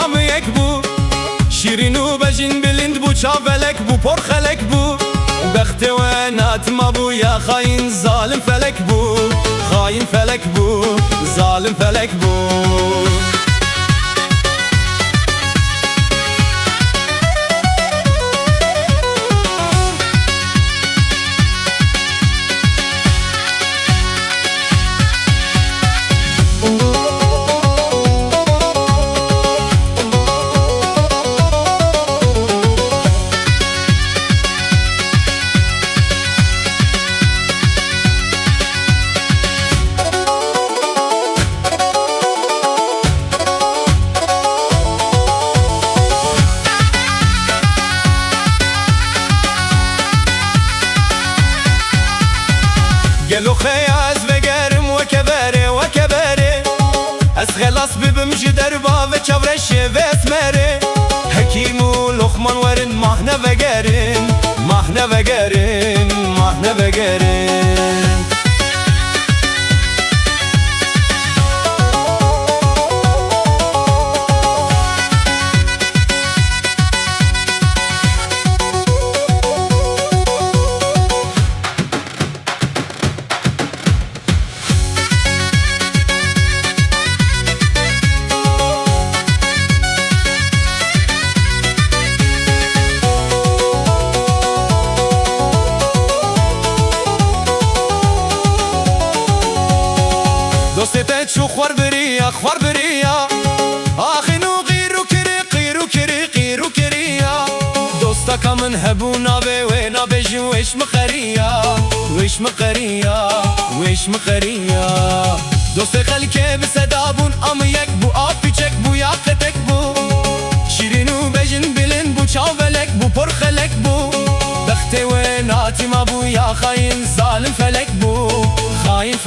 am yek bu şirin u bejin bilind bu çavelek bu porxelek bu Bexte ve natma bu ya hain zalim felek bu Hain felek bu zalim felek bu Gelo khayaz vegerim ve kebere Ez khalas bibim jiderba ve çavreşe ve esmere Hekimu lokman verin mahne vegerin Mahne vegerin Mahne vegerin دوستت شو خوار بریا آخینو غیرو کریا دوستا کمن هبونا به نبجی ویش مخریا دوست خلکه بسدابون ام یک بو آفیچک بو یاقتک بو شیرینو بجن بلن بو چاولک بو پرخلک بو بخته و ناتی ما بو یا خاین ظالم فلک بو ظالم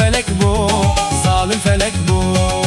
فلک بو